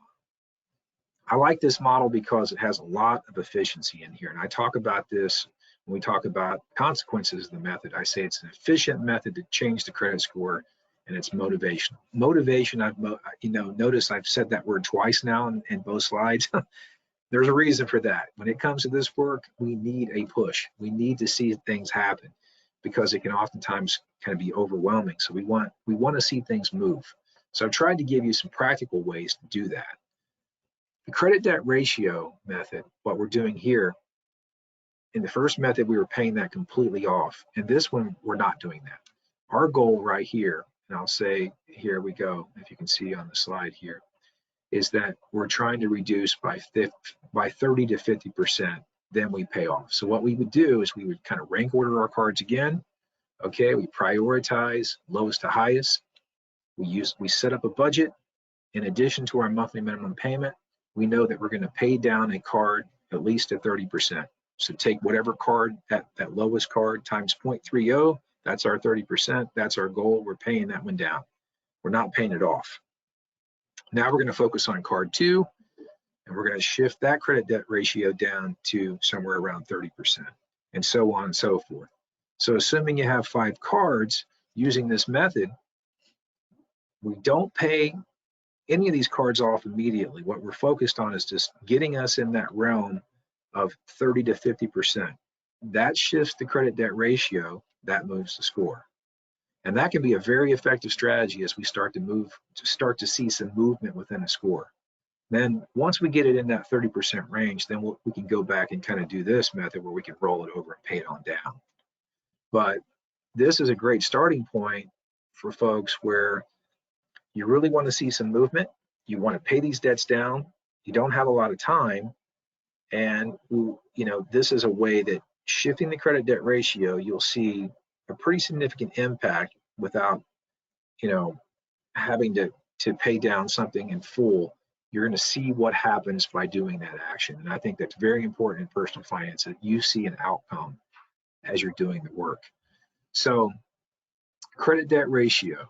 I like this model because it has a lot of efficiency in here. And I talk about this when we talk about consequences of the method. I say it's an efficient method to change the credit score, and it's motivational. Motivation, notice I've said that word twice now in both slides. There's a reason for that. When it comes to this work, we need a push. We need to see things happen because it can oftentimes kind of be overwhelming. So we want to see things move. So I've tried to give you some practical ways to do that. The credit debt ratio method, what we're doing here, in the first method, we were paying that completely off. In this one, we're not doing that. Our goal right here, and I'll say, here we go, if you can see on the slide here, is that we're trying to reduce by 30 to 50%, then we pay off. So what we would do is we would kind of rank order our cards again. Okay, we prioritize lowest to highest. We set up a budget. In addition to our monthly minimum payment, we know that we're going to pay down a card at least at 30%. So take whatever card, that lowest card times 0.30, that's our 30%. That's our goal. We're paying that one down. We're not paying it off. Now we're going to focus on card two, and we're going to shift that credit debt ratio down to somewhere around 30%, and so on and so forth. So assuming you have 5 cards using this method, we don't pay any of these cards off immediately. What we're focused on is just getting us in that realm of 30 to 50%. That shifts the credit debt ratio, that moves the score. And that can be a very effective strategy as we start to see some movement within a score. Then once we get it in that 30% range, then we can go back and kind of do this method where we can roll it over and pay it on down. But this is a great starting point for folks where you really want to see some movement. You want to pay these debts down. You don't have a lot of time. And this is a way that shifting the credit debt ratio, you'll see a pretty significant impact without, having to pay down something in full. You're going to see what happens by doing that action. And I think that's very important in personal finance, that you see an outcome as you're doing the work. So credit debt ratio,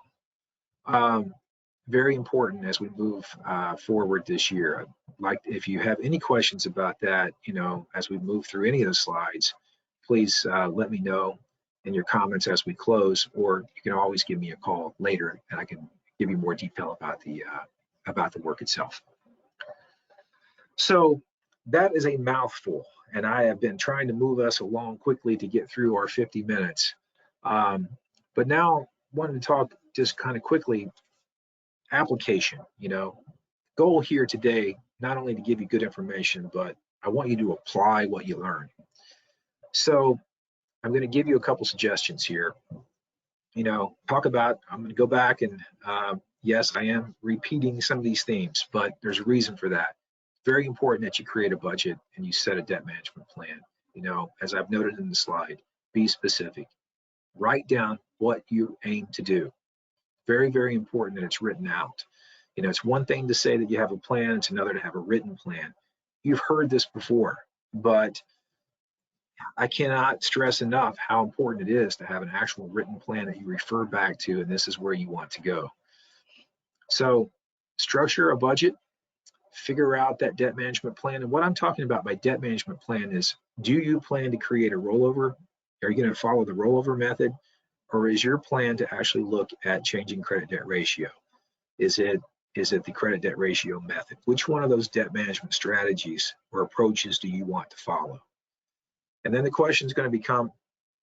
very important as we move forward this year. Like, if you have any questions about that, as we move through any of the slides, please let me know in your comments as we close, or you can always give me a call later and I can give you more detail about the work itself. So that is a mouthful, and I have been trying to move us along quickly to get through our 50 minutes. But now I wanted to talk just kind of quickly, application. Goal here today, not only to give you good information, but I want you to apply what you learn. So I'm going to give you a couple suggestions here. I'm going to go back and yes, I am repeating some of these themes, but there's a reason for that. Very important that you create a budget and you set a debt management plan. As I've noted in the slide, be specific. Write down what you aim to do. Very, very important that it's written out. It's one thing to say that you have a plan, it's another to have a written plan. You've heard this before, but I cannot stress enough how important it is to have an actual written plan that you refer back to, and this is where you want to go. So structure a budget, figure out that debt management plan. And what I'm talking about by debt management plan is, do you plan to create a rollover? Are you going to follow the rollover method? Or is your plan to actually look at changing credit debt ratio? Is it the credit debt ratio method? Which one of those debt management strategies or approaches do you want to follow? And then the question is going to become,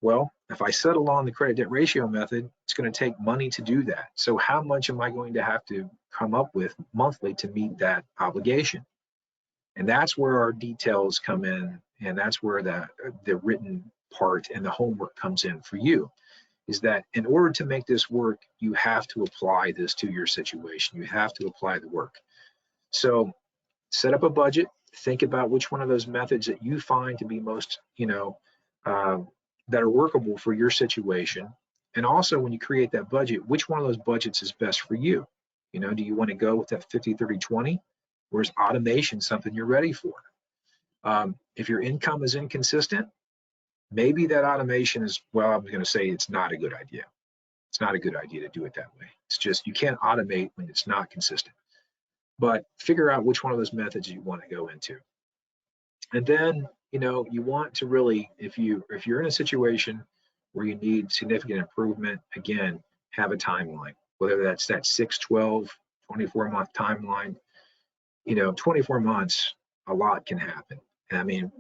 well, if I settle on the credit debt ratio method, it's going to take money to do that. So how much am I going to have to come up with monthly to meet that obligation? And that's where our details come in, and that's where the written part and the homework comes in for you, is that in order to make this work, you have to apply this to your situation. You have to apply the work. So set up a budget, think about which one of those methods that you find to be most, that are workable for your situation. And also, when you create that budget, which one of those budgets is best for you? Do you want to go with that 50-30-20, or is automation something you're ready for? If your income is inconsistent, maybe that automation is, well, I'm going to say it's not a good idea. It's not a good idea to do it that way. It's just, you can't automate when it's not consistent. But figure out which one of those methods you want to go into. And then, you want to really, if you're in a situation where you need significant improvement, again, have a timeline, whether that's that 6, 12, 24-month timeline. 24 months, a lot can happen. I mean,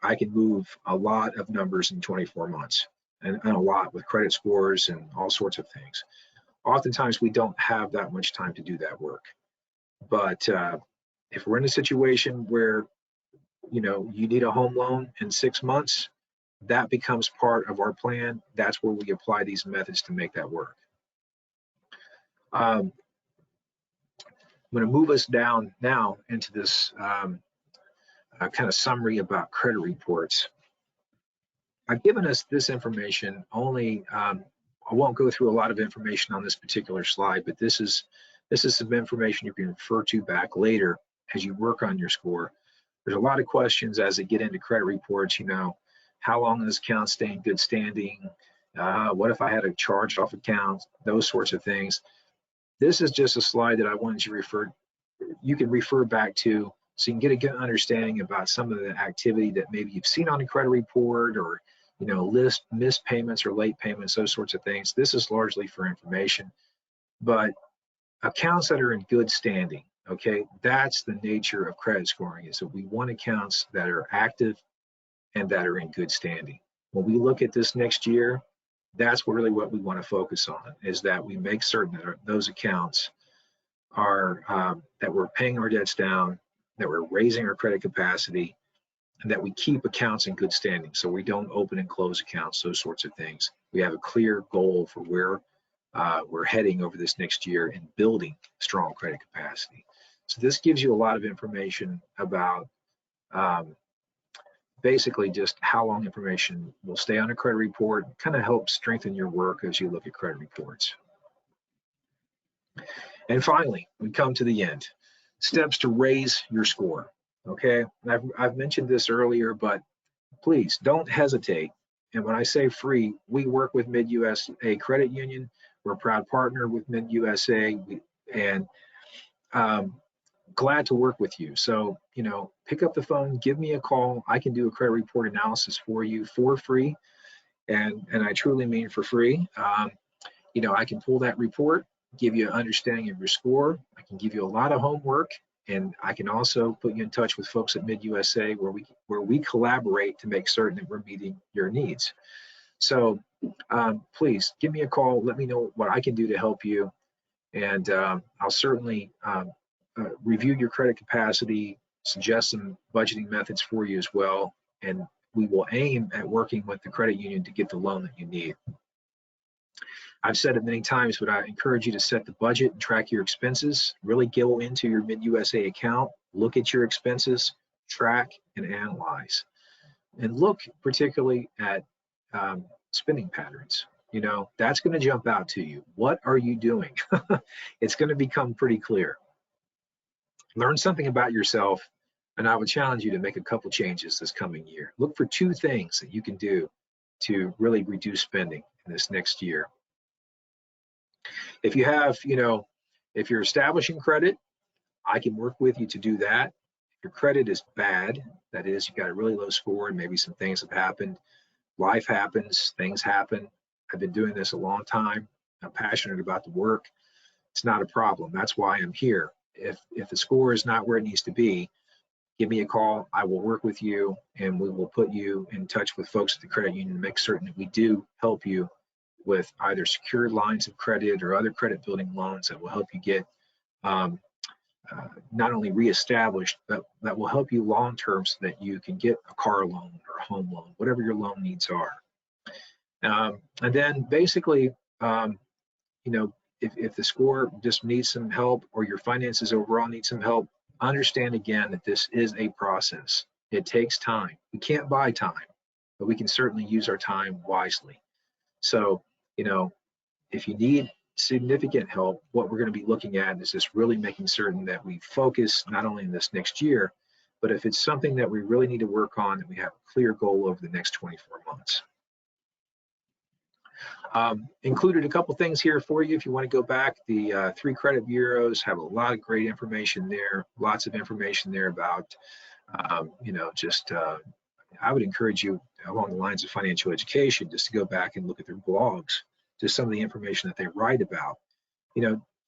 I can move a lot of numbers in 24 months and a lot with credit scores and all sorts of things. Oftentimes, we don't have that much time to do that work. But if we're in a situation where, you need a home loan in 6 months, that becomes part of our plan. That's where we apply these methods to make that work. I'm going to move us down now into this kind of summary about credit reports. I've given us this information only. I won't go through a lot of information on this particular slide, but this is some information you can refer to back later as you work on your score. There's a lot of questions as they get into credit reports. How long does account stay in good standing? What if I had a charged off account? Those sorts of things. This is just a slide that I wanted you can refer back to, so you can get a good understanding about some of the activity that maybe you've seen on a credit report, or list missed payments or late payments, those sorts of things. This is largely for information, but accounts that are in good standing, okay, that's the nature of credit scoring, is that we want accounts that are active and that are in good standing. When we look at this next year, That's really what we want to focus on, is that we make certain that those accounts are that we're paying our debts down, that we're raising our credit capacity, and that we keep accounts in good standing. So we don't open and close accounts, those sorts of things. We have a clear goal for where we're heading over this next year in building strong credit capacity. So this gives you a lot of information about basically just how long information will stay on a credit report, kind of help strengthen your work as you look at credit reports. And finally, we come to the end. Steps to raise your score. Okay, I've mentioned this earlier, but please don't hesitate. And when I say free, we work with MidUSA Credit Union. We're a proud partner with MidUSA, and glad to work with you. So, pick up the phone, give me a call. I can do a credit report analysis for you for free. And I truly mean for free. I can pull that report, give you an understanding of your score. I can give you a lot of homework, and I can also put you in touch with folks at MidUSA where we collaborate to make certain that we're meeting your needs. So please give me a call. Let me know what I can do to help you. And I'll certainly review your credit capacity, suggest some budgeting methods for you as well. And we will aim at working with the credit union to get the loan that you need. I've said it many times, but I encourage you to set the budget and track your expenses. Really go into your MidUSA account, look at your expenses, track and analyze. And look particularly at spending patterns. That's going to jump out to you. What are you doing? It's going to become pretty clear. Learn something about yourself, and I would challenge you to make a couple changes this coming year. Look for 2 things that you can do to really reduce spending in this next year. If you have, if you're establishing credit, I can work with you to do that. If your credit is bad, that is, you've got a really low score and maybe some things have happened, life happens, things happen. I've been doing this a long time. I'm passionate about the work. It's not a problem. That's why I'm here. If the score is not where it needs to be, give me a call. I will work with you, and we will put you in touch with folks at the credit union to make certain that we do help you with either secured lines of credit or other credit building loans that will help you get not only reestablished, but that will help you long term so that you can get a car loan or a home loan, whatever your loan needs are. And then basically, if the score just needs some help or your finances overall need some help, understand again that this is a process. It takes time. We can't buy time, but we can certainly use our time wisely. So, if you need significant help, what we're going to be looking at is just really making certain that we focus not only in this next year, but if it's something that we really need to work on, that we have a clear goal over the next 24 months. Included a couple things here for you if you want to go back. The 3 credit bureaus have a lot of great information there, lots of information there about, I would encourage you along the lines of financial education just to go back and look at their blogs, just some of the information that they write about.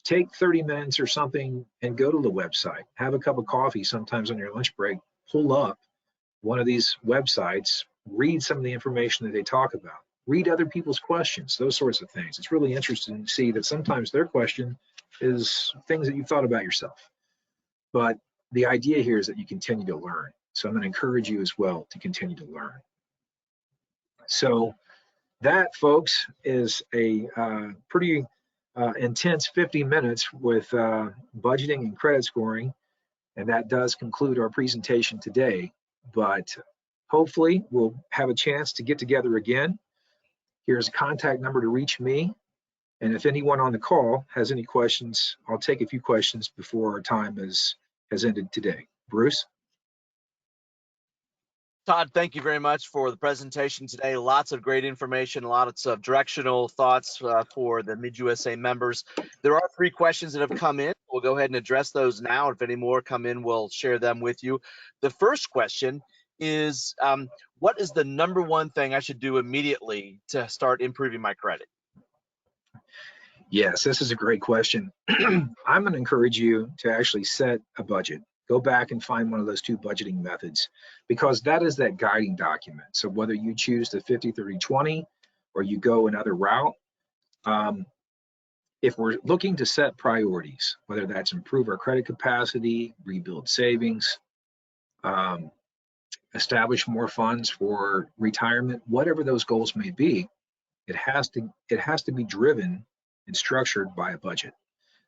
Take 30 minutes or something and go to the website, have a cup of coffee sometimes on your lunch break, pull up one of these websites, read some of the information that they talk about, read other people's questions, those sorts of things. It's really interesting to see that sometimes their question is things that you've thought about yourself. But the idea here is that you continue to learn. So I'm going to encourage you as well to continue to learn. So that, folks, is a pretty intense 50 minutes with budgeting and credit scoring. And that does conclude our presentation today. But hopefully we'll have a chance to get together again. Here's a contact number to reach me. And if anyone on the call has any questions, I'll take a few questions before our time has ended today. Bruce? Todd, thank you very much for the presentation today. Lots of great information, lots of directional thoughts for the MidUSA members. There are 3 questions that have come in. We'll go ahead and address those now. If any more come in, we'll share them with you. The first question is, what is the number 1 thing I should do immediately to start improving my credit? Yes, this is a great question. I'm going to encourage you to actually set a budget. Go back and find one of those 2 budgeting methods, because that is that guiding document. So whether you choose the 50-30-20 or you go another route. If we're looking to set priorities, whether that's improve our credit capacity, rebuild savings, establish more funds for retirement, whatever those goals may be, it has to be driven and structured by a budget.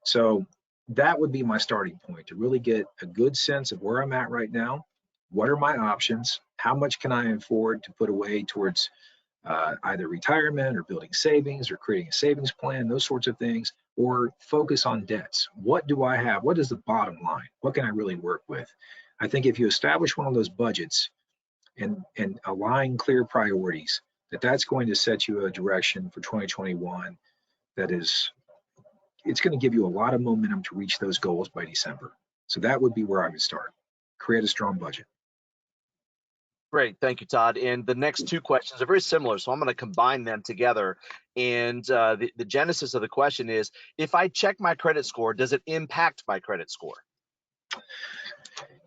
So that would be my starting point, to really get a good sense of where I'm at right now. What are my options? How much can I afford to put away towards either retirement or building savings or creating a savings plan, those sorts of things, or focus on debts. What do I have? What is the bottom line? What can I really work with? I think if you establish one of those budgets and align clear priorities, that's going to set you a direction for 2021 that is, it's going to give you a lot of momentum to reach those goals by December. So that would be where I would start. Create a strong budget. Great. Thank you, Todd. And the next two questions are very similar, so I'm going to combine them together. And the genesis of the question is, if I check my credit score, does it impact my credit score?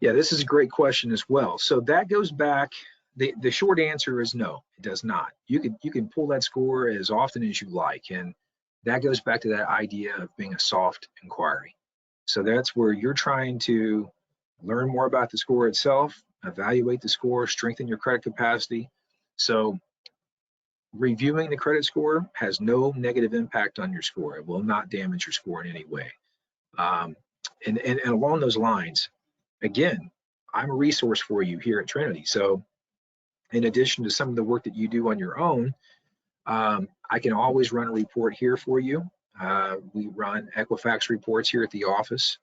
Yeah, this is a great question as well. So that goes back, the short answer is no, it does not. You can pull that score as often as you like, and that goes back to that idea of being a soft inquiry. So that's where you're trying to learn more about the score itself, evaluate the score, strengthen your credit capacity. So reviewing the credit score has no negative impact on your score. It will not damage your score in any way. And along those lines, again, I'm a resource for you here at Trinity. So in addition to some of the work that you do on your own, I can always run a report here for you. We run Equifax reports here at the office.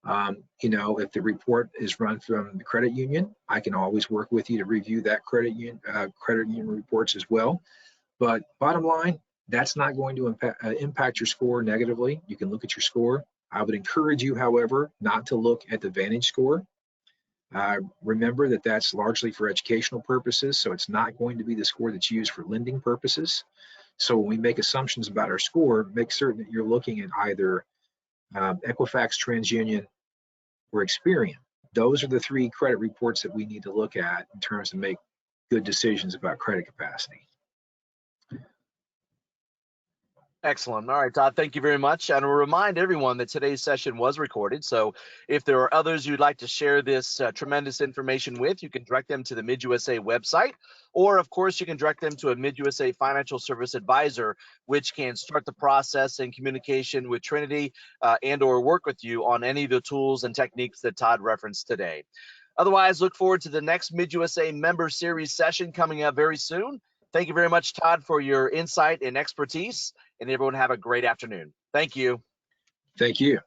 If the report is run from the credit union, I can always work with you to review that credit union reports as well. But bottom line, that's not going to impact your score negatively. You can look at your score. I would encourage you, however, not to look at the Vantage score. Remember that that's largely for educational purposes, so it's not going to be the score that's used for lending purposes. So when we make assumptions about our score, make certain that you're looking at either Equifax, TransUnion, or Experian. Those are the three credit reports that we need to look at in terms of make good decisions about credit capacity. Excellent. All right, Todd, thank you very much. And I'll remind everyone that today's session was recorded. So if there are others you'd like to share this tremendous information with, you can direct them to the MidUSA website, or of course, you can direct them to a MidUSA financial service advisor, which can start the process and communication with Trinity and or work with you on any of the tools and techniques that Todd referenced today. Otherwise, look forward to the next MidUSA member series session coming up very soon. Thank you very much, Todd, for your insight and expertise, and everyone have a great afternoon. Thank you. Thank you.